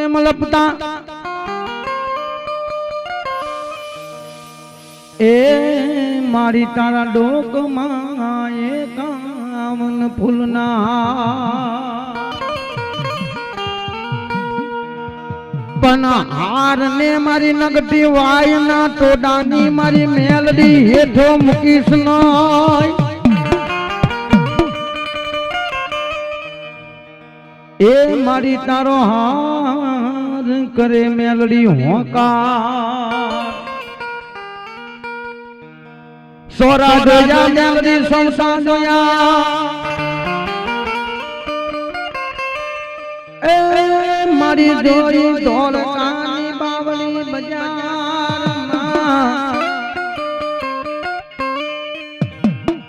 એમ લપતા એ મારી તારા ડોકમાં એ કામન ફૂલના પણ હાર ને મારી નગટી વાયના ટોડાની મારી મેલડી હેઠો મૂકીશ નોય એ મારી તારો હાર કરે મેલડી હોકા સોરા જોયા મેલડી સંસા જોયા એ મારી જોડી ધોળકાની બાવળી બજારમાં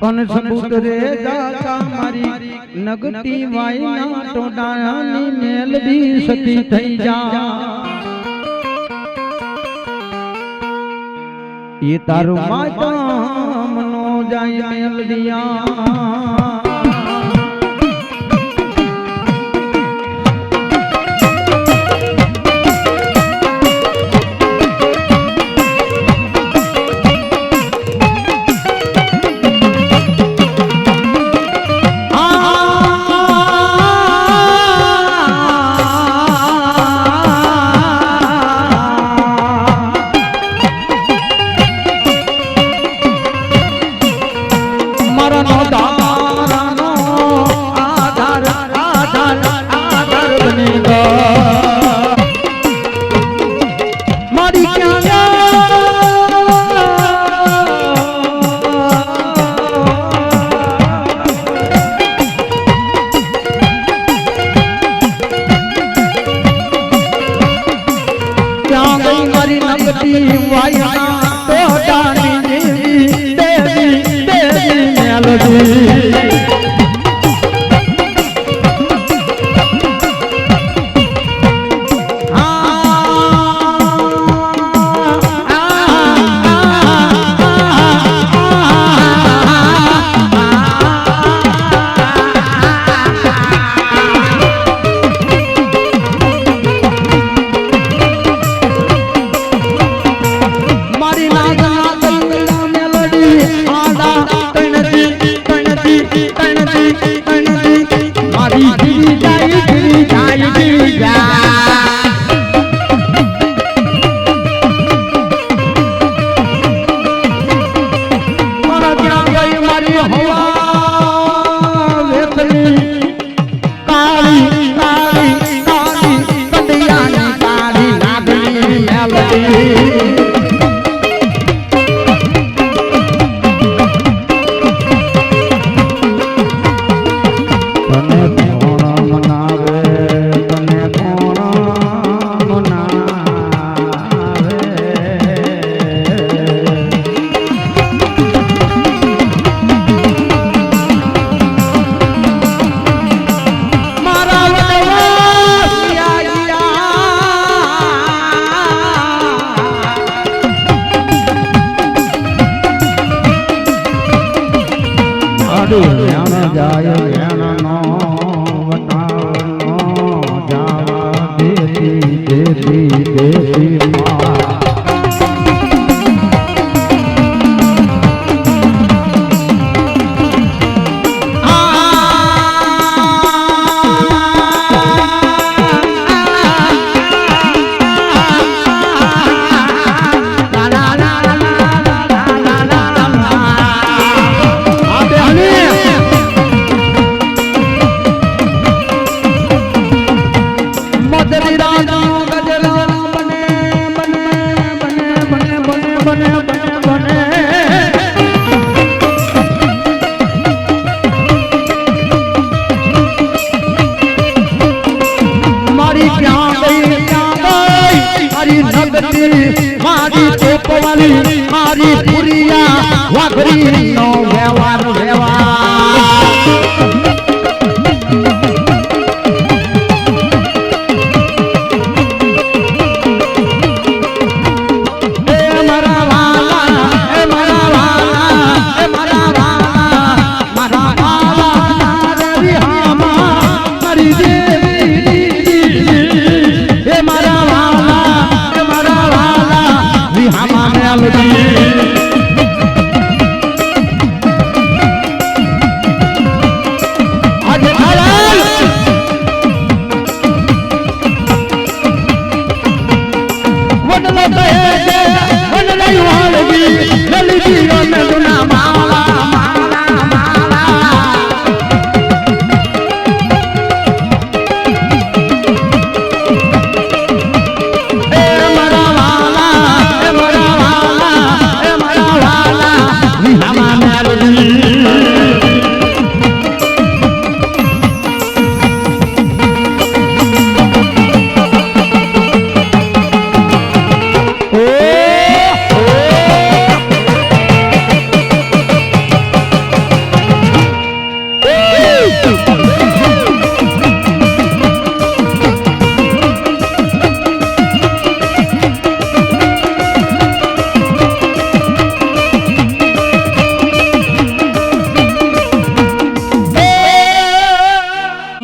પણ સબૂત રે દાતા મારી નગતી વાયના ટોડાની મેલડી સતી થઈ જા એ તારું માતા મનો જાય મેલડિયા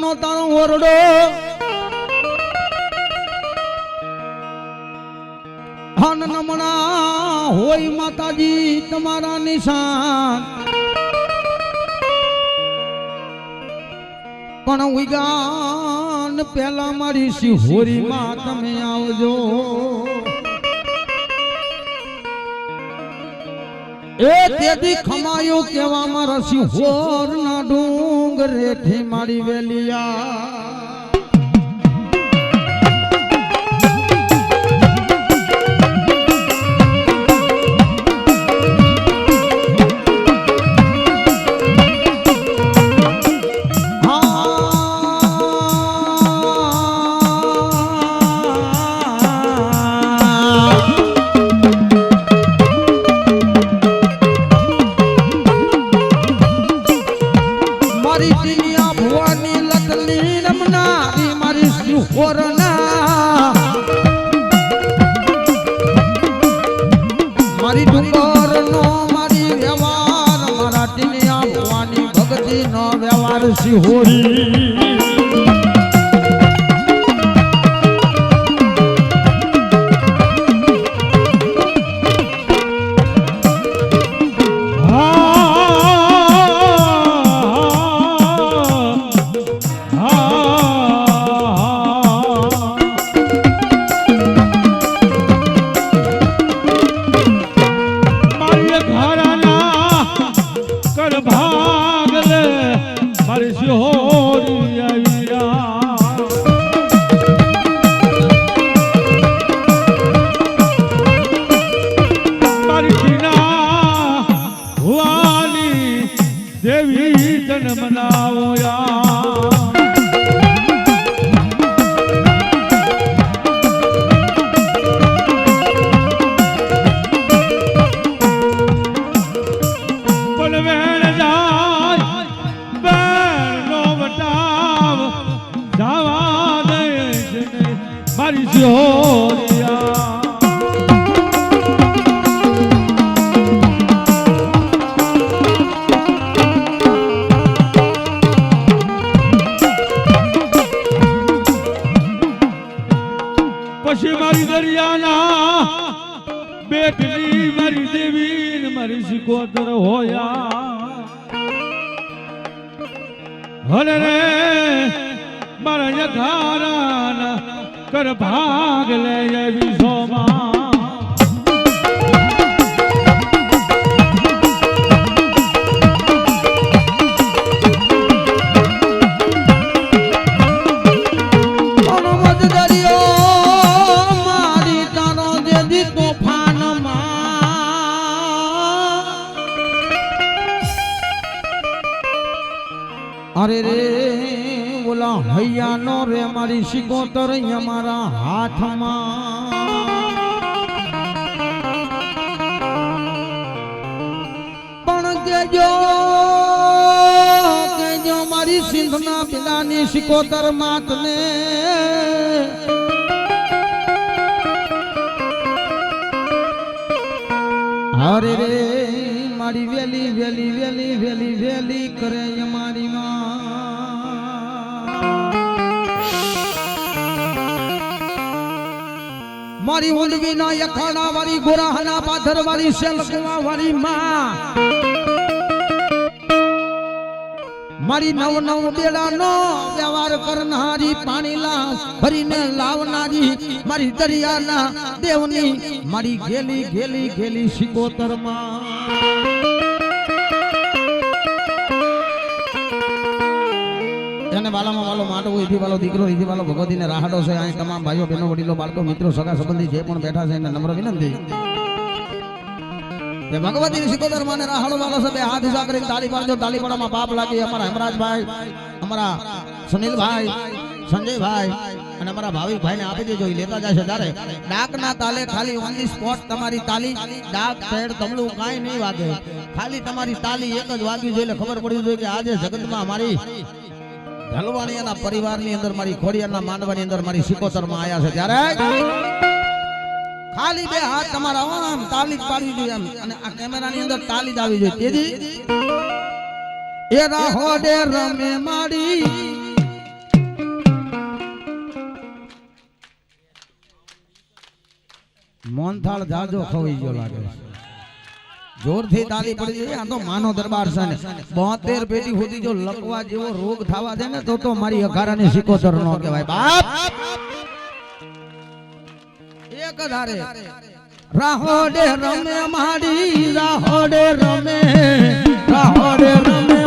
નો તારો ઓરડો હન નમણા હોય માતાજી તમારા નિશાન પણ ઉગાન પેલા મારી શિહોરી માં તમે આવજો એ તેથી ખમાયો કેવા મારા શિહોર ના ડુંગર રેઠી મારી વેલિયા મારી ડુંગર નો મારી વ્યવહાર મારા ટીનિયા ભવાની ભક્તિ નો વ્યવહાર શિહોરી દેવી જન્મ નાવયા પણ વેણ જાય વેણ નો વટાવ જવા દે મારી શિહોરિયા પછી મારી દરિયાના બેટલી મારી દેવી ને મારી સિકોતર હોયા હરે રે મારા યથારાના કર ભાગ લે એવી સોમા અરે રે બોલા હૈયાનો રે મારી સિકોતર અમારા હાથમાં પણ કેજો મારી સિંધના પિલાની સિકોતર માતને અરે રે મારી વેલી વેલી વેલી વેલી વેલી કરે અમારી મારી ઊંડવી ના યખાણા વાળી ગોરાહના પાથર વાળી સેલકવા વાળી માં મારી નવ નવ બેડા નો વ્યવહાર કરનારી પાણીલા ભરીને લાવનારી મારી દરિયાના દેવની મારી ઘેલી ઘેલી ઘેલી સિકોતર માં એને વાલામાં વાલો માટો ઈથી વાલો દીકરો ઈથી વાલો ભગવતીને રાહડો છે અહીં તમામ ભાઈઓ બહેનો વડીલો બાળકો મિત્રો સગા સંબંધી જે પણ બેઠા છે એને નમ્ર વિનંતી કે ભગવતીની સિકોતર માને રાહડો વાલો છે બે હાથ હિસા કરીને તાળી પાડજો તાળી પાડવામાં પાપ લાગી અમારા હેમરાજભાઈ અમારા સુનિલભાઈ સંજયભાઈ અને અમારા ભાવિકભાઈને આપી દેજો એ લેતા જશે ત્યારે ડાકના તાલે ખાલી ઓન ધી સ્પોટ તમારી તાલી ડાક પેડ તમલું કાંઈ નહીં વાગે ખાલી તમારી તાલી એક જ વાગી જોઈએ ખબર પડવી જોઈએ કે આજે જગતમાં અમારી ઢલવાણી એના પરિવારની અંદર મારી ખોડિયારના માંડવાની અંદર મારી સિકોતરમાં આયા છે ત્યારે ખાલી બે હાથ તમારા આમ તાલી પાડવી જોઈએ એમ અને આ કેમેરાની અંદર તાલી જ આવી જોઈએ તેજી એ રાહોડે રમે માડી મોનથાળ જાજો ખવાઈ ગયો લાગે છે જોરથી તાલી પડી જાય આ તો માનો દરબાર છે ને 72 પેટી સુધી જો લકવા જેવો રોગ થવા દે ને તો મારી અઘારાની સિકોતર નો કહેવાય બાપ એક ધારે રાહોડે રમે માડી રાહોડે રમે માડી રાહોડે રમે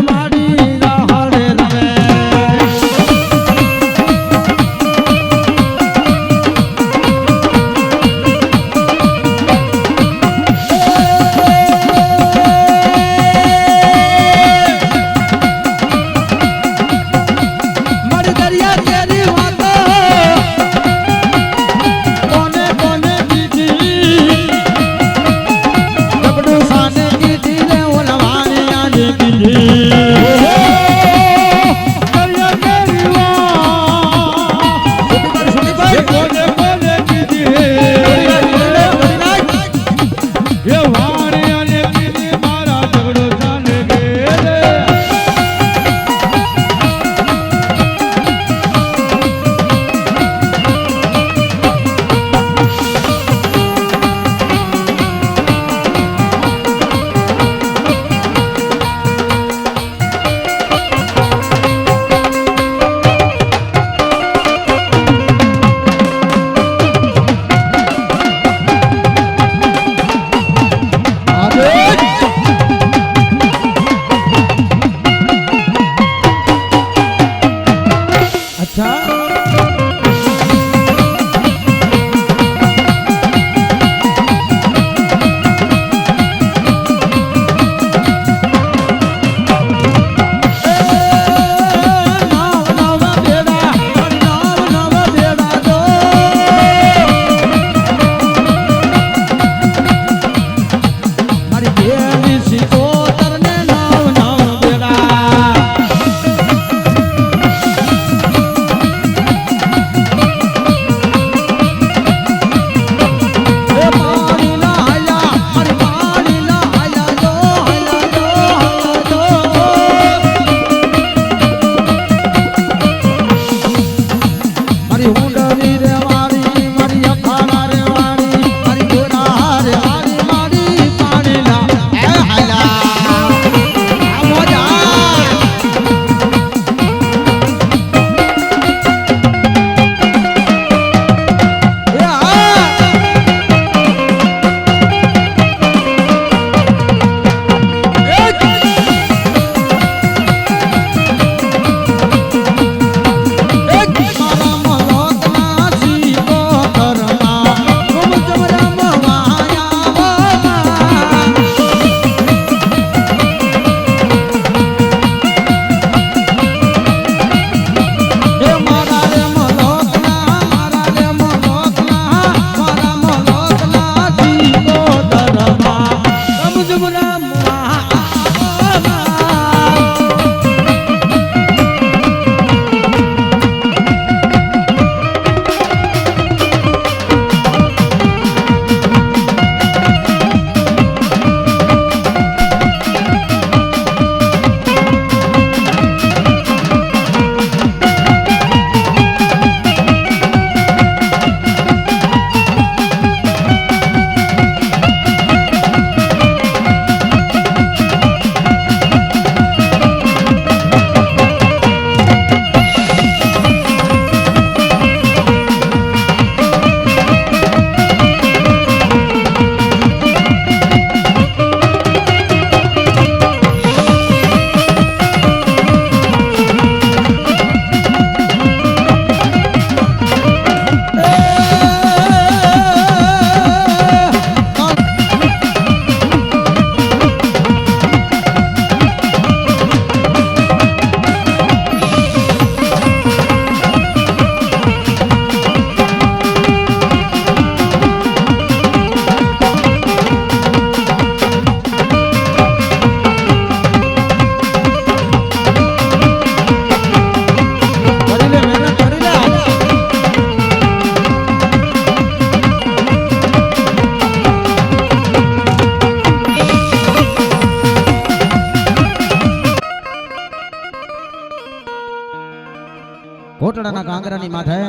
કોટડાના કાંગરાની માથે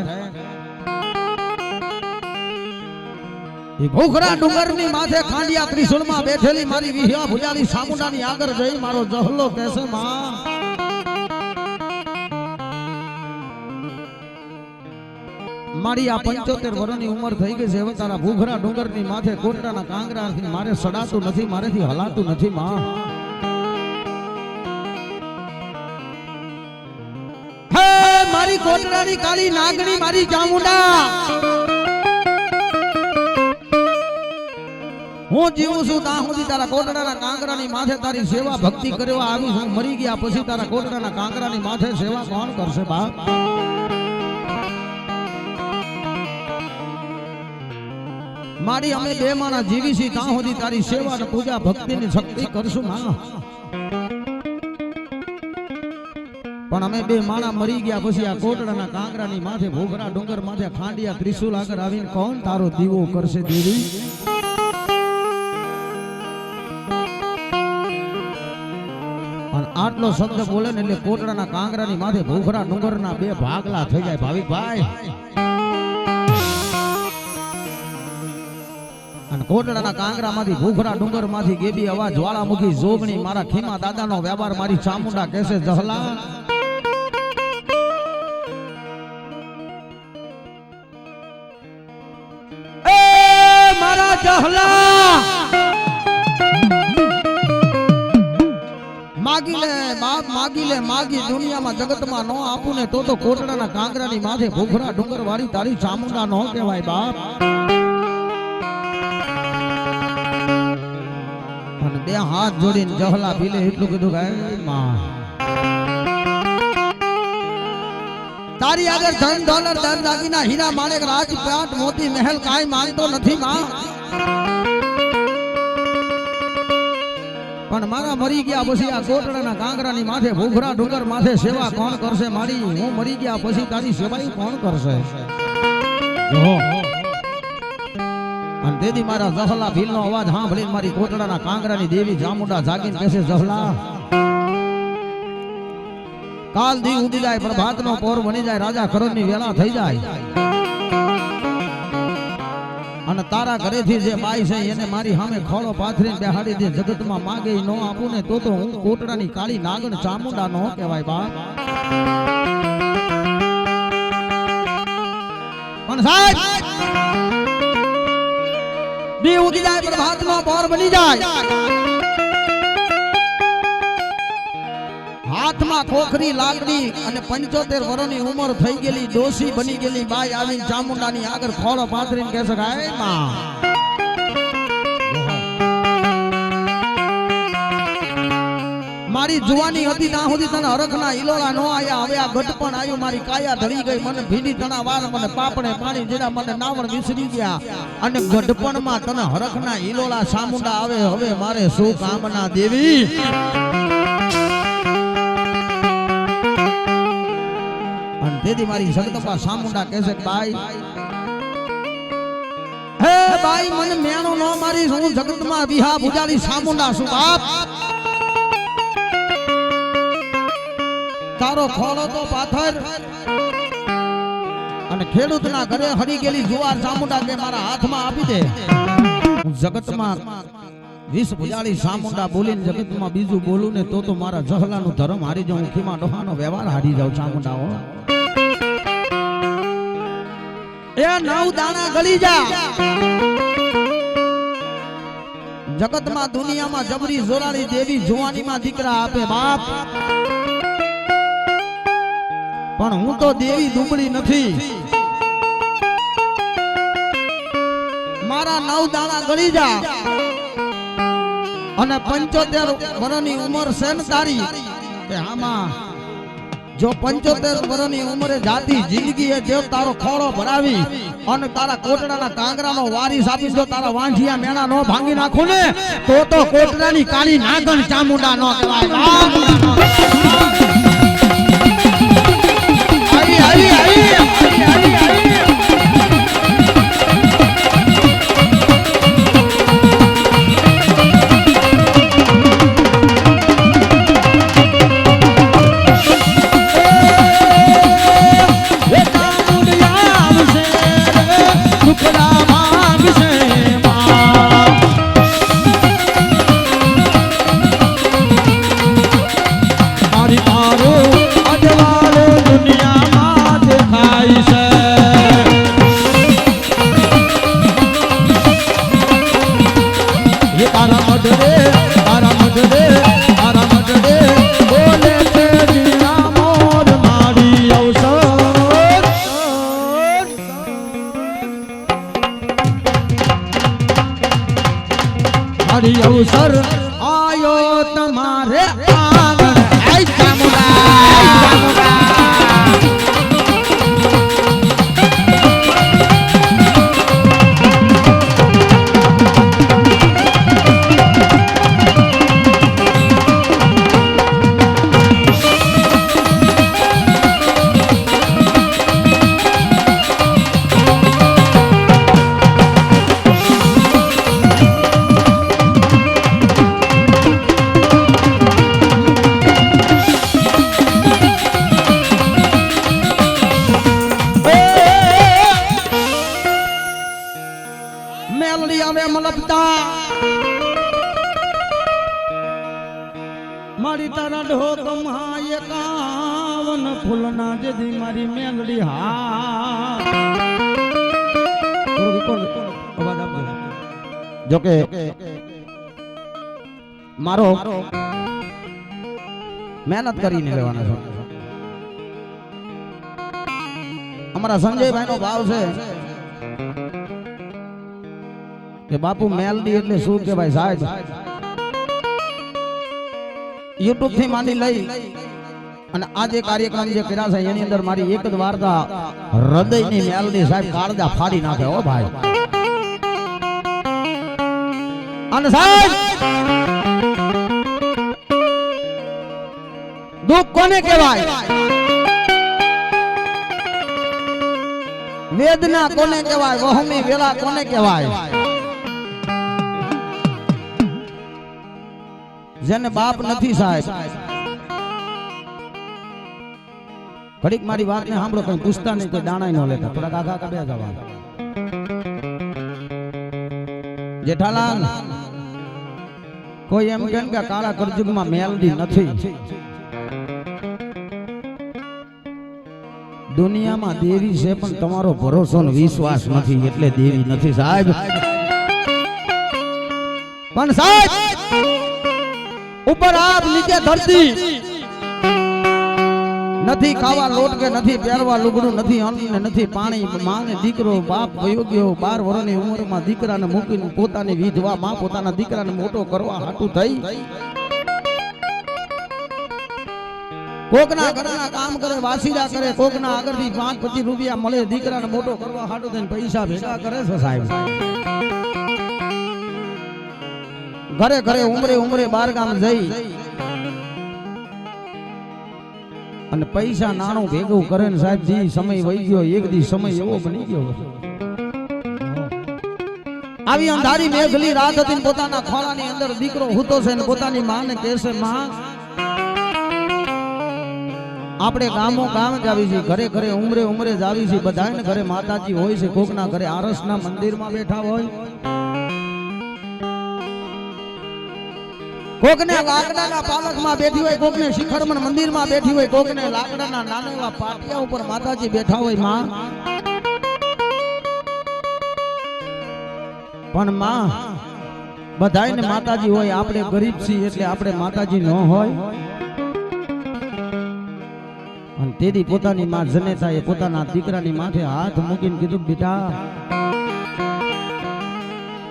ભૂખરા ડુંગરની માથે ખાંડિયા ત્રિશુળમાં બેઠેલી મારી વિહ્યા ભુજાલી સામુંડાની આગળ જઈ મારો જહલો કહેશે માં મારી આ 75 વર્ષની ઉંમર થઈ ગઈ છે હવે તારા ભૂખરા ડુંગરની માથે કોટડાના કાંગરાથી મારે સડાતું નથી મારેથી હલાતું નથી માં હે મારી કોટડાની કાળી નાગણી મારી ચામુંડા હું જીવું છું ત્યાં સુધી તારા કોટડાના કાંગરાની માથે તારી સેવા ભક્તિ કરવા આવી છું મરી ગયા પછી તારા કોટડાના કાંગરાની માથે સેવા કોણ કરશે બાપ મારી અમે બે માણા જીવી છીએ ત્યાં સુધી તારી સેવા અને પૂજા ભક્તિની શક્તિ કરશું માં પણ અમે બે માણા મરી ગયા પછી આ કોટડાના કાંગરાની માથે ભૂખરા ડુંગર માથે ખાંડિયા ત્રિશુલ આગળ આવીને કોણ તારો દીવો કરશે દેવી આટલો શબ્દ બોલે ને એટલે કોટડાના કાંગરાની માથે ભૂખરા ડુંગરના બે ભાગલા થઈ જાય ભાવિકભાઈ અને કોટડાના કાંગરામાંથી ભૂખરા ડુંગરમાંથી ગેબી અવાજ જ્વાળામુખી જોગણી મારા ખીમા દાદાનો વ્યવહાર મારી ચામુંડા કહેશે જહલા એ મારા જહલા માગી લે બાપ માગી લે માગી દુનિયામાં જગતમાં નો આપું ને તો કોટડાના કાંગરાની માથે ભૂખરા ડુંગર વાળી તારી ચામુંડા નો કહેવાય બાપ અને બે હાથ જોડીને જહલા ભીલે એટલું કીધું કે માં તારી આગળ ધન ડોલર દર દાગીના હીરા માણેક રાજપાટ મોતી મહેલ કાંઈ માંગતો નથી માં પણ મારા મરી ગયા પછી આ કોટડાના કાંગરાની માથે ભૂખરા ડુંગર માથે સેવા કોણ કરશે મારી હું મરી ગયા પછી તારી સેવા કોણ કરશે અને તેથી મારા જહલા ભીલનો અવાજ સાંભળીને મારી કોટડાના કાંગરાની દેવી ચામુંડા જાગીને કહેશે જહલા કાલ દી ઉડી જાય પ્રભાતનો પોર બની જાય રાજા ખરોની વેળા થઈ જાય અને તારા ઘરેથી જે બાઈ છે એને મારી સામે ખોળો પાથરીને બેહાડી દે જગતમાં માગે નો આપું ને તો હું કોટડાની કાળી નાગણ ચામુંડા નો કહેવાય બાપ પણ સાહેબ દી ઉગી જાય પ્રભાતનો પોર બની જાય હાથમાં ખોખરી લાકડી અને 75 વર્ષની ઉંમર થઈ ગયેલી ડોસી બની ગયેલી બાઈ આવીને ચામુંડાની આગળ ખોળો પાથરીને કહે છે કે માં મારી જુવાની હતી ત્યાં સુધી તને હરખના ઈલોળા નો આયા હવે આ ગટપણ આવ્યું મારી કાયા ઢળી ગઈ મને ભીડી તણા વાર મને પાપણે પાણી જેડા મને નાવણ વિસરી ગયા અને ગટપણમાં તને હરખના ઈલોળા ચામુંડા આવે હવે મારે શું કામના દેવી તેથી મારી જગદંબા ચામુંડા કહેશે કે બાઈ હે બાઈ મને મેણો નો મારી હું જગતમાં વિહા ભુજાલી ચામુંડા છું બાપ તારો ખોળો તો પાથર અને ખેડૂતના ઘરે હરી ગયેલી જુવાર ચામુંડા કે મારા હાથમાં આપી દે હું જગતમાં 20 ભુજાલી ચામુંડા બોલીને જગતમાં બીજું બોલું ને તો મારા જહલાનું ધર્મ હારી જાઉં ખીમા ડોહાનો વ્યવહાર હારી જાઉં ચામુંડાઓ એ 9 દાણા ગળી જા જગતમાં દુનિયામાં જબરી જોરાળી દેવી જુવાનીમાં દીકરા આપે બાપ પણ હું તો દેવી દુબળી નથી મારા 9 દાણા ગળી જા અને 75 વર્ષની ઉંમર છે ને તારી કે આમાં જો 75 વર્ષની ઉંમરે જાતી જિંદગી એ દેવ તારો ખોળો ભરાવી અને તારા કોટડાના કાંગરાનો વારીસ આપી જો તારા વાંઢિયા મેણા નો ભાંગી નાખું ને તો કોટડાની કાળી નાગણ ચામુંડા નો કહેવાય મારી તારું અજવાળું દુનિયામાં દેખાય છે તારા મઢડે તારા મઢડે તારા મઢડે બોલે છે જીણા મોર મારી અવસર મારી અવસર આયો તમારે આંગણ આઈ ચામુંડા મારી તારા ઢોકમાં એકાવન ફૂલના જેથી મારી મેલડી જોકે મારો મહેનત કરીને લેવાના છે અમારા સંજયભાઈ નો ભાવ છે કે બાપુ મેલડી એટલે શું કે ભાઈ સાહેબ યુટ્યુબ થી માંડી લઈ અને આ જે કાર્યક્રમ જે કર્યા છે એની અંદર મારી એક જ વાર્તા હૃદયની મેલડી સાહેબ કાળજા ફાડી નાખે હો ભાઈ અને સાહેબ દુઃખ કોને કહેવાય વેદના કોને કહેવાય વહમી વેલા કોને કહેવાય જેને બાપ નથી સાહેબ ઘડીક મારી વાત ને સાંભળો કઈ પૂછતા નહીં કોઈ દાણા ન લેતા થોડા કાકા કાપ્યા જવા જેઠાલાલ કોઈ એમ કેમ કે કાળા કરજુગમાં મેલડી નથી દુનિયામાં દેવી છે પણ તમારો ભરોસો ને વિશ્વાસ નથી એટલે દેવી નથી સાહેબ પણ સાહેબ ઉપર આપ નીચે ધરતી નથી ખાવા લોટ કે નથી પહેરવા લુગડું નથી અન્ન ને નથી પાણી માં ને દીકરો બાપ વયો ગયો 12 વર્ષની ઉંમરમાં દીકરાને મૂકીને પોતાની વિધવા માં પોતાના દીકરાને મોટો કરવા હાટું થઈ કોકના ઘરના કામ કરે વાસીડા કરે કોકના આગળથી 5-25 રૂપિયા મળે દીકરાને મોટો કરવા હાટું થઈને પૈસા ભેગા કરે છે સાહેબ ઘરે ઘરે ઉમરે બાર ગામ જઈ અને પૈસા નાણું ભેગું કરે ને સાહેબ જી સમય વહી ગયો એક દી સમય એવો બની ગયો આવી અંધારી મેઘલી રાત હતી ને પોતાના ખોળાની અંદર દીકરો હૂતો છે ને પોતાની માને કહેશે માં આપણે ગામો ગામ જ આવી છે ઘરે ઘરે ઉમરે જ આવી છે બધાને ઘરે માતાજી હોય છે કોકના ઘરે આરસના મંદિરમાં બેઠા હોય કોકને લાકડાના પાલખમાં બેઠી હોય કોકને શિખરમન મંદિરમાં બેઠી હોય કોકને લાકડાના નાના એવા પાટિયા ઉપર માતાજી બેઠા હોય માં પણ માં બધાયને માતાજી હોય આપણે ગરીબ છીએ એટલે આપણે માતાજી ન હોય અને તેદી પોતાની માં જનેતાએ પોતાના દીકરાની માથે હાથ મૂકીને કીધું બેટા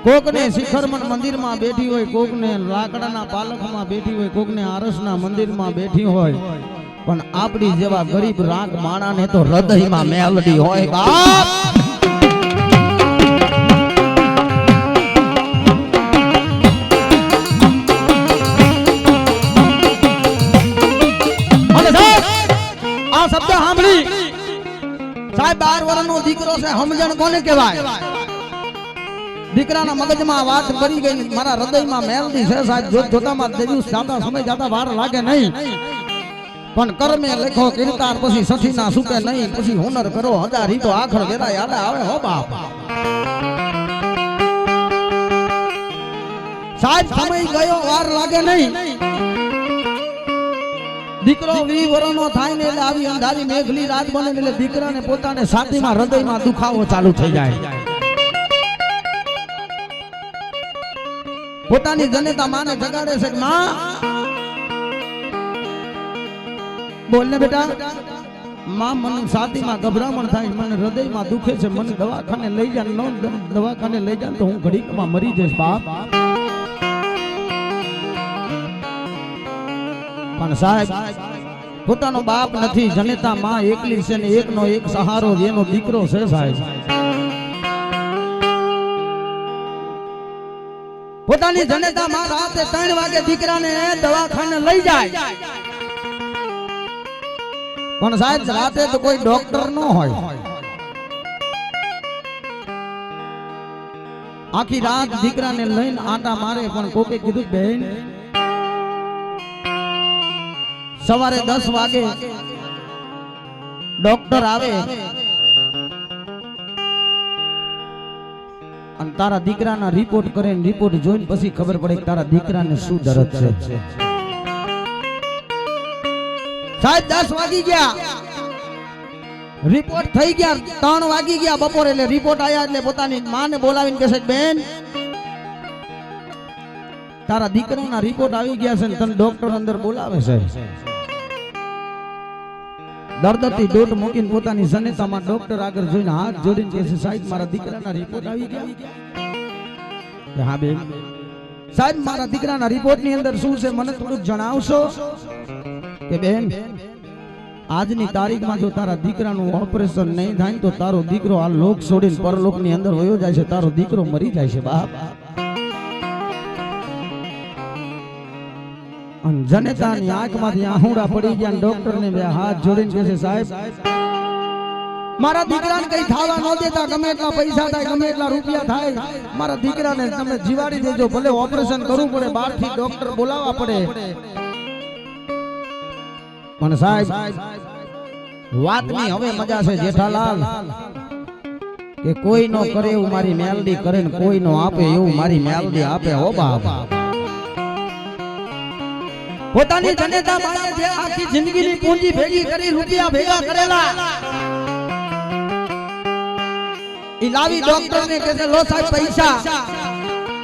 કોકને શિખરમન મંદિરમાં બેઠી હોય કોકને લાકડાના પાલખમાં બેઠી હોય કોકને આરસના મંદિરમાં બેઠી હોય પણ આપણી જેવા ગરીબ રાગ માણાને તો હૃદયમાં મેલડી હોય બાપ આ શબ્દ સાંભળી સાહેબ 12 વર્ષનો દીકરો છે સમજણ કોને કહેવાય દીકરાના મગજમાં વાત કરી ગઈ મારા હૃદયમાં મેલડી છે સાહેબ જોતામાં દેવ્યું જાતા સમય જાતા વાર લાગે નહીં પણ કર્મે લખો કીર્તાર પછી સઠીના સુકે નહીં પછી હુનર કરો હજારી તો આખર વેરા યાદ આવે હો બાપ સાહેબ સમય ગયો વાર લાગે નહીં દીકરો 20 વર્ષનો થાય ને એટલે આવી અંધારી મેઘલી રાત બને ને એટલે દીકરાને પોતાને છાતીમાં હૃદયમાં દુખાવો ચાલુ થઈ જાય. પોતાની જનેતા માને જગાડે છે કે માં બોલ ને બેટા. માં મને છાતીમાં ગભરામણ થાય, મને હૃદયમાં દુખે છે, મને દવાખાને લઈ જા. નો દવાખાને લઈ જા તો હું ઘડીકમાં મરી જઈશ બાપ. પણ સાહેબ પોતાનો બાપ નથી, જનેતા માં એકલી છે ને એકનો એક સહારો એનો દીકરો છે સાહેબ. પોતાની જનેતા માં રાતે 3 વાગે દીકરાને દવાખાને લઈ જાય. પણ સાહેબ રાતે તો કોઈ ડોક્ટર ન હોય. આખી રાત દીકરાને લઈને આટા મારે, પણ કોકે કીધું બેન સવારે 10 વાગે ડોક્ટર આવે અને તારા દીકરાના રિપોર્ટ કરે ને રિપોર્ટ જોઈને પછી ખબર પડે કે તારા દીકરાને શું દર્દ છે. સાહેબ 10 વાગી ગયા, રિપોર્ટ થઈ ગયા 3 વાગી ગયા બપોરે. એટલે રિપોર્ટ આયા એટલે પોતાની માને બોલાવીને કહે છે બેન તારા દીકરાના રિપોર્ટ આવી ગયા છે ને તને ડોક્ટર અંદર બોલાવે છે. દર્દથી દોટ મૂકીને પોતાની જનેતામાં ડોક્ટર આગળ જોઈને હાથ જોડીને કહે છે સાહેબ મારા દીકરાના રિપોર્ટ આવી ગયા. હા બેન સાહેબ મારા દીકરાના રિપોર્ટની અંદર શું છે મને થોડુંક જણાવશો? કે બેન આજની તારીખમાં જો તારા દીકરાનું ઓપરેશન નહીં થાય તો તારો દીકરો આ લોક છોડીને પરલોકની અંદર વયો જાય છે, તારો દીકરો મરી જાય છે બાપ. અને જનેતાની આંખમાંથી આહુડા પડી ગયા. ડોક્ટરને બે હાથ જોડીને કહે છે સાહેબ મારા દીકરાને કઈ થવા ન દેતા, ગમે એટલા પૈસા થાય ગમે એટલા રૂપિયા થાય, મારા દીકરાને તમે જીવાડી દેજો. ભલે ઓપરેશન કરવું પડે, બહારથી ડોક્ટર બોલાવવા પડે. પણ સાહેબ વાતની હવે મજા છે જેઠાલાલ કે કોઈ નો કરે એવું મારી મેલડી કરે ને કોઈ નો આપે એવું મારી મેલડી આપે. હો બાપ પોતાની જનેતા માને જે આખી જિંદગીની પૂંજી ભેગી કરી રૂપિયા ભેગા કરેલા ઈ લાવી ડોક્ટર ને કહે છે લો સાહેબ પૈસા,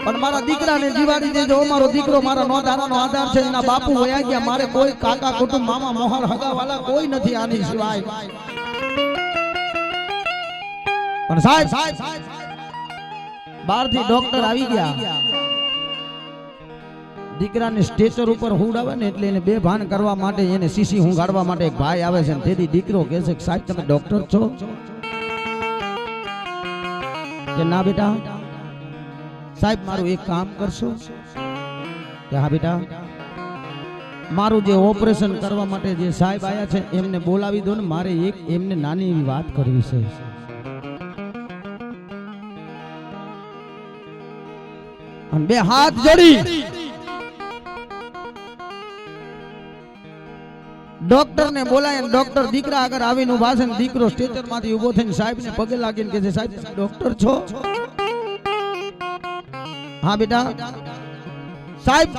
પણ મારા દીકરાને જીવાડી દેજો. મારો દીકરો મારા નોંધારાનો આધાર છે, એના બાપુ વયા ગયા, મારે કોઈ કાકા કુટુંબ મામા મોહર હગાવાલા કોઈ નથી આની સિવાય. પણ સાહેબ બહારથી ડોક્ટર આવી ગયા, દીકરાને સ્ટેચર ઉપર હુંડાવે ને એટલે એને બેભાન કરવા માટે એને સીસી હુંગાડવા માટે એક ભાઈ આવે છે. તેથી દીકરો કહે છે સાહેબ તમે ડોક્ટર છો? કે ના બેટા. સાહેબ મારું એક કામ કરશો? કે હા બેટા. મારું જે ઓપરેશન કરવા માટે જે સાહેબ આયા છે એમને બોલાવી દો ને, મારે એક એમને નાની એવી વાત કરવી છે. અને બે હાથ જોડી ડોક્ટર ને બોલાય. ડોક્ટર દીકરા આગળ આવીને ઉભા છે. દીકરો સ્ટેચર માંથી ઉભો થઈને સાહેબ ને પગે લાગીને કહે છે સાહેબ ડોક્ટર છો? હા બેટા. સાહેબ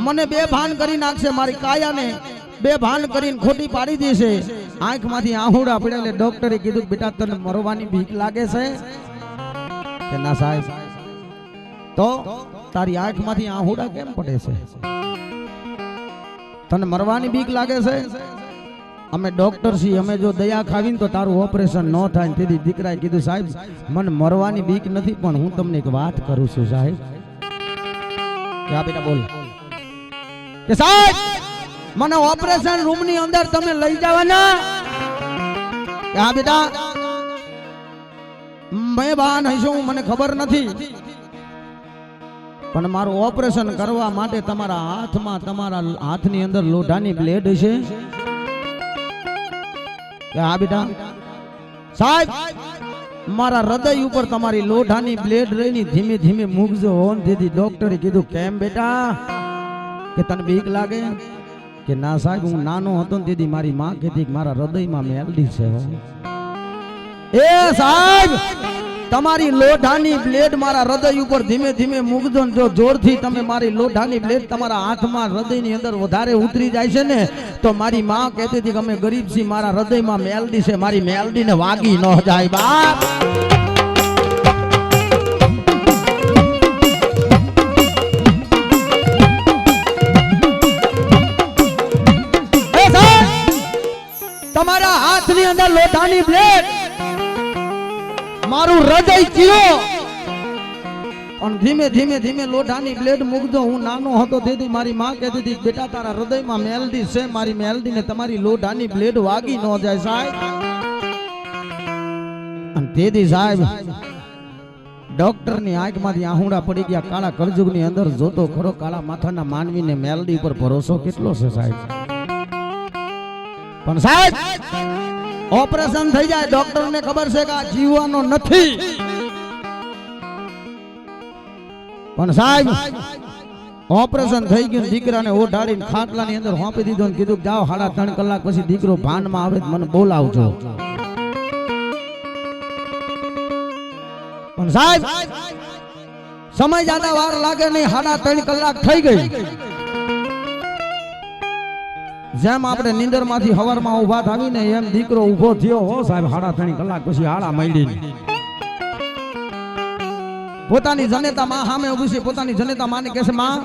મને બે ભાન કરી નાખશે, મારી કાયાને બે ભાન કરીને ખોટી પાડી દેશે. આંખમાંથી આહુડા પડ્યા એટલે ડોક્ટરે કીધું બેટા તને મરવાની બીક લાગે છે? કે ના સાહેબ. તો તારી આંખમાંથી આહુડા કેમ પડે છે? તને મરવાની બીક લાગે છે? અમે ડોક્ટર છીએ, અમે જો દયા ખાવીને તો તારું ઓપરેશન ન થાય. તેથી દીકરાએ કીધું સાહેબ મને મરવાની બીક નથી, પણ હું તમને એક વાત કરું છું સાહેબ. કે આ બેટા બોલ. કે સાહેબ મને ઓપરેશન રૂમ ની અંદર તમે લઈ જવાના? કે હા બેટા. મેં બાન હશું મને ખબર નથી, પણ મારું ઓપરેશન કરવા માટે તમારા હાથમાં તમારા હાથની અંદર લોઢાની બ્લેડ હશે? કે હા બેટા. સાહેબ મારા હૃદય ઉપર તમારી લોઢાની બ્લેડ રહીને ધીમે ધીમે મૂકજો. તેથી ડોક્ટરે કીધું કેમ બેટા? કે તને બીક લાગે? કે ના સાહેબ હું નાનો હતો ને તેથી મારી માં કહેતી કે મારા હૃદયમાં મેલડી છે. એ સાહેબ તમારી લોઢાની બ્લેડ મારા હૃદય ઉપર ધીમે ધીમે મૂકજો ને જો જોરથી તમે મારી લોઢાની બ્લેડ તમારા હાથમાં હૃદયની અંદર વધારે ઉતરી જાય છે ને તો મારી માં કહેતી હતી કે અમે ગરીબ છીએ, મારા હૃદયમાં મેલડી છે, મારી મેલડીને વાગી ન જાય બાપ. તમારા હાથની અંદર લોઢાની બ્લેડ મારું હૃદય ચીરો પણ ધીમે ધીમે ધીમે લોઢાની બ્લેડ મૂકજો. હું નાનો હતો તેથી મારી માં કહેતી હતી બેટા તારા હૃદયમાં મેલડી છે, મારી મેલડીને તમારી લોઢાની બ્લેડ વાગી ન જાય સાહેબ. અને તેથી સાહેબ ડોક્ટરની આંખમાંથી આહુડા પડી ગયા. કાળા કળજુગની અંદર જોતો ખરો કાળા માથાના માનવીને મેલડી પર ભરોસો કેટલો છે સાહેબ. પણ સાહેબ ઓપરેશન થઈ જાય, ડોક્ટરને ખબર છે કે આ જીવવાનો નથી. પણ સાહેબ ઓપરેશન થઈ ગયું, દીકરાને ઓઢાડીને ખાટલાની અંદર હોપી દીધો ને કીધું જાઓ 3.5 કલાક પછી દીકરો ભાનમાં આવે મને બોલાવજો. પણ સાહેબ સમય જ્યાદા વાર લાગે નહીં, 3.5 કલાક થઈ ગઈ. જેમ આપણે નીંદર માંથી હવારમાં ઉભા થાવીને એમ દીકરો ઉભો થયો હો સાહેબ. 3.5 કલાક પછી હાડા માંડીને પોતાની જનેતા માં સામે ઉભી છે. પોતાની જનેતા માને કહે છે માં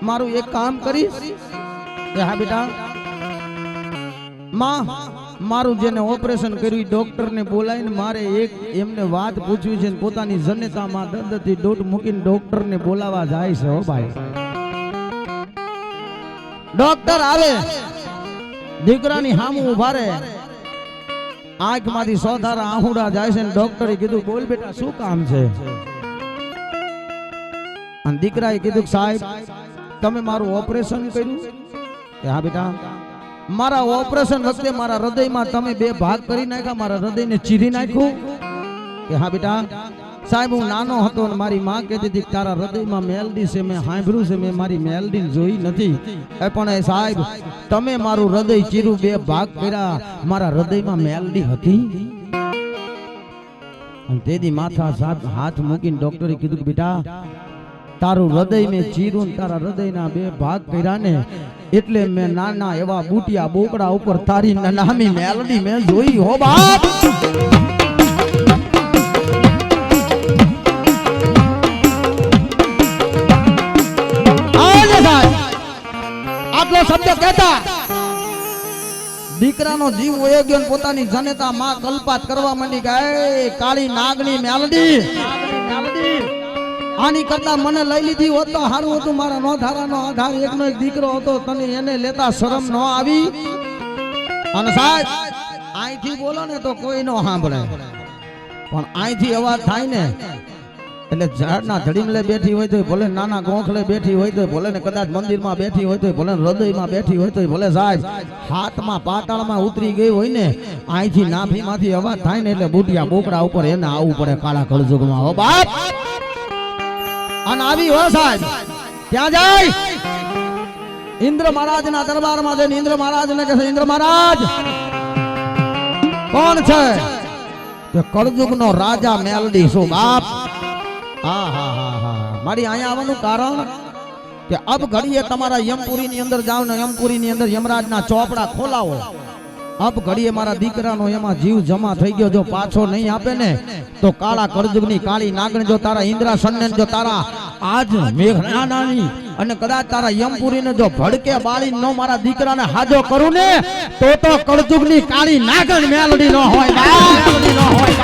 મારું એક કામ કરીશ? હા બેટા. માં મારું જેને ઓપરેશન કર્યું ડોક્ટરને બોલાવીને મારે એક એમને વાત પૂછવી છે. પોતાની જનેતા માં દર્દથી દોટ મૂકીને ડોક્ટરને બોલાવા જાય છે. હો ભાઈ ડોક્ટર આવે, દીકરાની સામે ઉભા રહે, આંખમાંથી 100 ધારા આહુડા જાય છે. ડોક્ટરે કીધું બોલ બેટા શું કામ છે? અને દીકરાએ કીધું સાહેબ તમે મારું ઓપરેશન કર્યું? હા બેટા. મારા ઓપરેશન વખતે મારા હૃદયમાં તમે 2 ભાગ કરી નાખ્યા, મારા હૃદયને ચીરી નાખ્યું. કે હા બેટા. સાહેબ હું નાનો હતો ને મારી માં કહેતી હતી તારા હૃદયમાં મેલડી છે, મેં સાંભળ્યું છે, મેં મારી મેલડી જોઈ નથી. પણ સાહેબ તમે મારું હૃદય ચીરું 2 ભાગ કર્યા, મારા હૃદયમાં મેલડી હતી. અને તેથી માથા સાહેબ હાથ મૂકીને ડોક્ટરે કીધું કે બેટા તારું હૃદય મેં ચીરું ને તારા હૃદયના 2 ભાગ કર્યા ને એટલે મેં નાના એવા બુટિયા બોકડા ઉપર તારી નામી મેલડી મેં જોઈ. હો બાપ શબ્દ કહેતા દીકરાનો જીવ વયો ગયો. પોતાની જનેતા માં કલ્પાત કરવા માંડી કે કાળી નાગણી મેલડી આની કરતા મને લઈ લીધી હોત તો સારું હતું. મારા નો ધારાનો આધાર એકનો એક દીકરો હતો, તને એને લેતા શરમ ન આવી? અને સાહેબ અહીંથી બોલો ને તો કોઈ નો સાંભળે, પણ અહીંથી અવાજ થાય ને એટલે ઝાડના ધડીમલે બેઠી હોય તો ભલે, નાના ગોખલે બેઠી હોય તો ભલે, ને કદાચ મંદિરમાં બેઠી હોય તો ભલે, હૃદયમાં બેઠી હોય તો ભલે, સાહેબ હાથમાં પાતાળમાં ઉતરી ગઈ હોય ને અહીંથી નાભીમાંથી અવાજ થાય ને એટલે બુટિયા બોકડા ઉપર એને આવવું પડે કાળા કળજુગમાં. હો બાપ. અને આવી હો સાહેબ ક્યાં જાય? ઇન્દ્ર મહારાજના દરબારમાં જઈને ઇન્દ્ર મહારાજને કહે છે ઇન્દ્ર મહારાજ કોણ છે? કે કળજુગનો રાજા મેલડી. શું બાપ? હા હા હા હા. મારી અહીંયા આવવાનું કારણ કે અબ ઘડીએ તમારા યમપુરી ની અંદર જાવ ને યમપુરી ની અંદર યમરાજના ચોપડા ખોલાવો. અબ ઘડીએ મારા દીકરાનો એમાં જીવ જમા થઈ ગયો. જો પાછો નહીં આપે ને તો કાળા કળજુગની કાળી નાગણ જો તારા ઇન્દ્રાસનને જો તારા આજ મેઘનાની અને કદાચ તારા યમપુરીને જો ભડકે બાળી નો મારા દીકરાને હાજો કરું ને તો કળજુગની કાળી નાગણ મેલડી નો હોય. મેલડી નો હોય.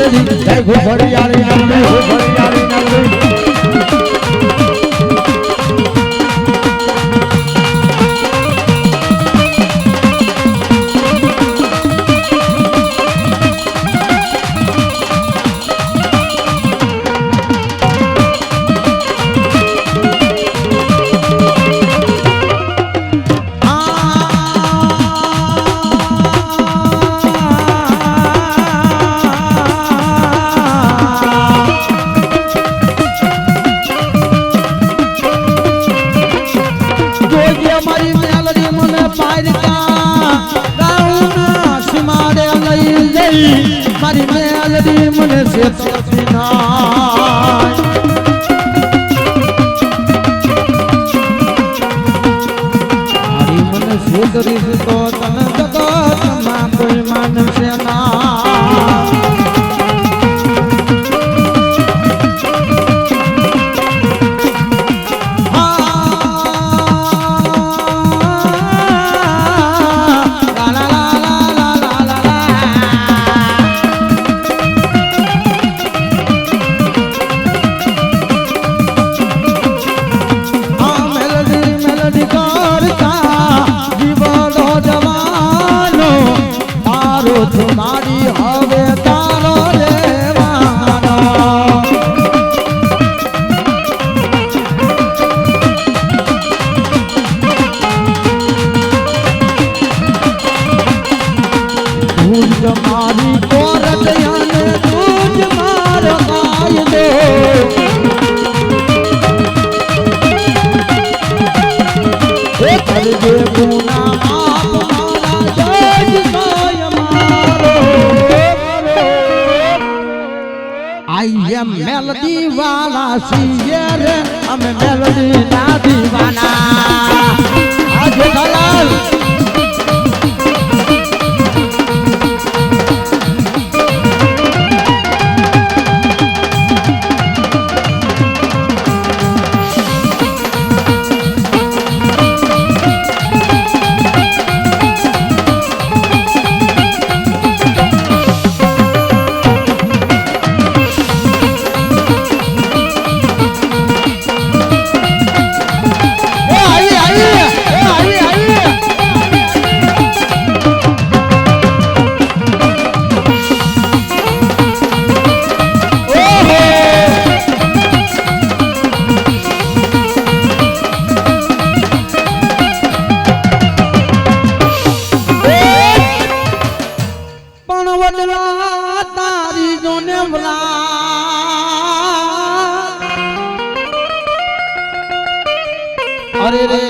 મેલડી જય ઘોડિયાળી નગરી ઘોડિયાળી નગરી મારી મેલડી મને સેતી ના મારી મને સેતરી તો તને જગતમાં કોઈ માનશે ના મારી હવે તારો લેવાનો તું મારી કોરટ યાને તું મારો કાયદો એ કરજે ગુના માફ મારા જજ I am melody wala siye અમે મેલડી ના દીવાના આજે દલાલ અરે રે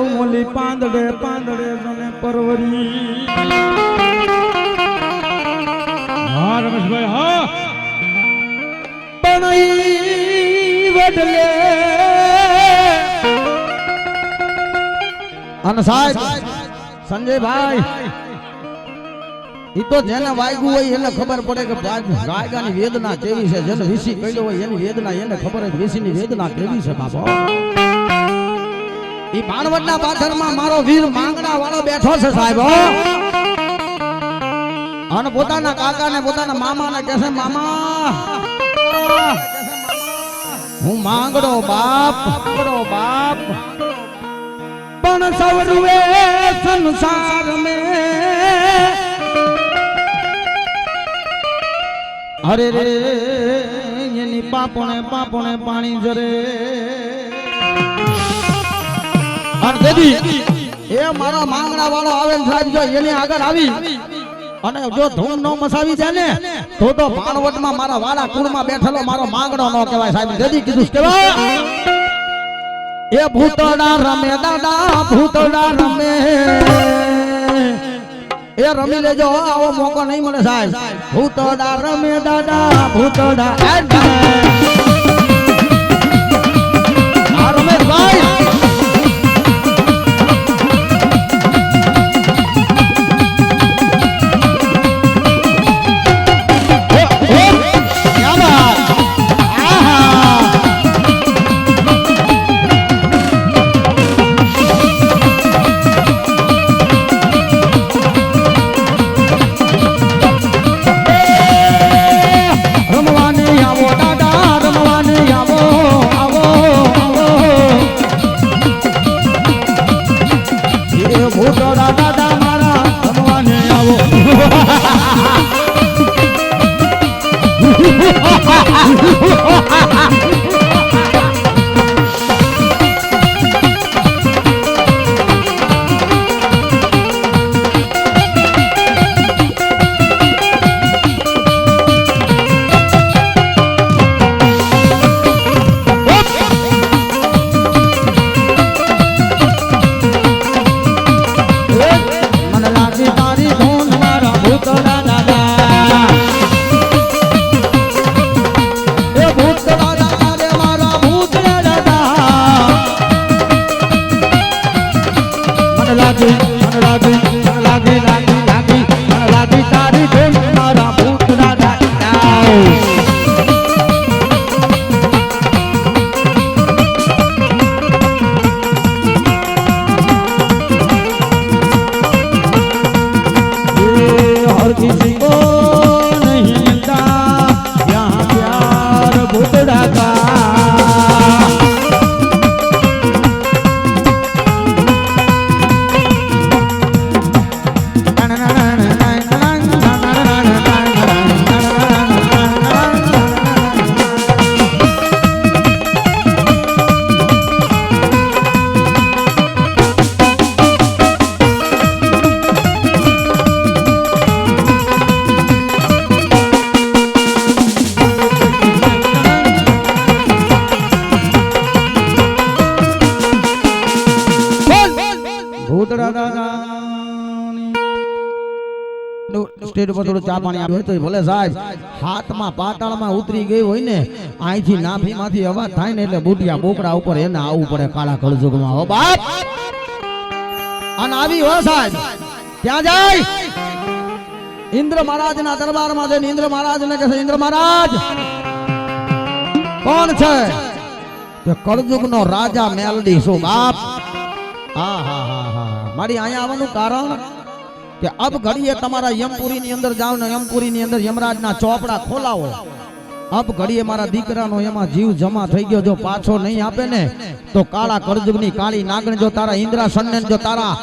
મોલી પાંદડે પાંદડે જને પરવરી હા રમેશભાઈ હા પણ ઈ વડલે અને સાહેબ સંજયભાઈ ઈ તો જેને વાગ્યું હોય એને ખબર પડે કે વાગ્યાની વેદના કેવી છે જેને વિસી પડ્યો હોય એની વેદના એને ખબર હોય વિસીની વેદના કેવી છે બાપા ઈ ભાણવડના પાથરમાં મારો વીર માંગણા વાળો બેઠો છે સાહેબ અને પોતાના કાકાને પોતાના મામાને કહે છે મામા હું માંગડો બાપ પણ સવરુએ સંસાર મે અરે રે એની પાપણે પાણી જરે અને દેદી એ મારા માંગણા વાળો આવે ને સાહેબ જો એની આગળ આવી અને જો ધૂમ નો મસાવી જાય ને તો ભાણવટમાં મારા વાળા કુળમાં બેઠેલો મારો માંગણો નો કહેવાય સાહેબ દેદી કીધું કેવાય એ ભૂતડા રમે દાદા ભૂતડા રમે એ રમી લેજો આવો મોકો નહીં મળે સાહેબ ભૂતડા રમે દાદા ભૂતડા રમેશભાઈ મને લાગી તારી ધૂન મારા ભૂતળા દાદા એ ભૂતળા દાદા રે મારા ભૂતળા દાદા મને લાગી તારી ધૂન મારા ભૂતળા દાદા हर किसी को नहीं मिलता यहाँ प्यार भूतड़ा का ભૂતળા દાદા સ્ટેજ પર થોડું ચા પાણી આપ્યું હોય તો ભલે સાહેબ હાથમાં પાતાળમાં ઉતરી ગઈ હોય ને અહીંથી નાભીમાંથી અવાજ થાય ને એટલે બુટિયા બોકડા ઉપર એને આવવું પડે કાળા કળજુગમાં હો બાપ અને આવી હો સાહેબ ત્યાં જાય ઇન્દ્ર મહારાજના દરબારમાં જઈને ઇન્દ્ર મહારાજને કહે છે ઇન્દ્ર મહારાજ કોણ છે કે કળજુગનો રાજા મેલડી શું બાપ હા હા હા હા મારી અહીંયા આવવાનું કારણ કે અબ ઘડીએ તમારા યમપુરી ની અંદર જાવ ને યમપુરી ની અંદર યમરાજના ચોપડા ખોલાવો અબ ઘડીએ મારા દીકરાનો એમાં જીવ જમા થઈ ગયો જો પાછો નહીં આપે ને તો કાળા કળજુગની કાળી નાગણ જો તારા ઇન્દ્રાસન ને જો તારા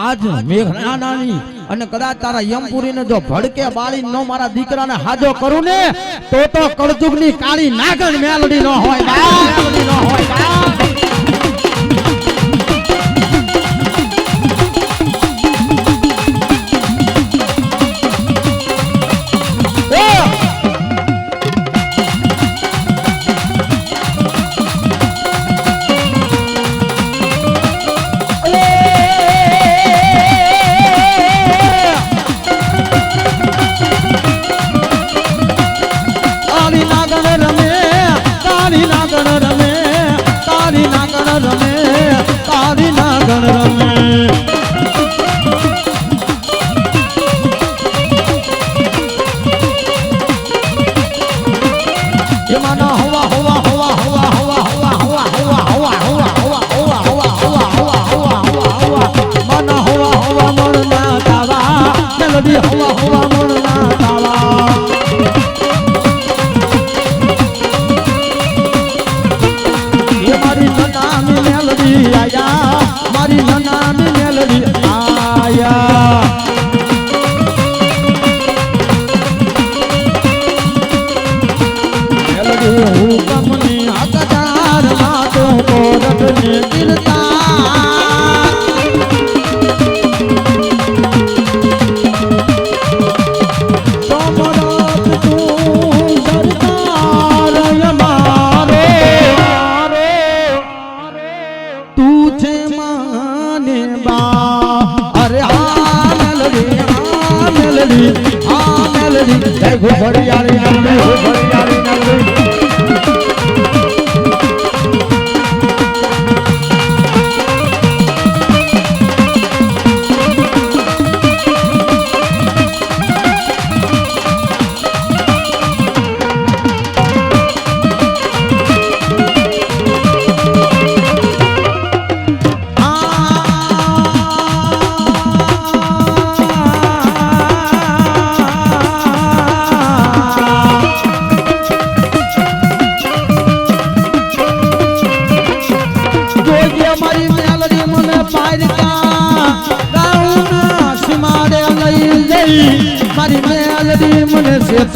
આજ મેઘનાની અને કદાચ તારા યમપુરી ને જો ભડકે બાળી નો મારા દીકરાને હાજો કરું ને તો કળજુગની કાળી નાગણ મેલડી ન હોય મેલડી ન હોય મેલડી જય ઘોડિયાળી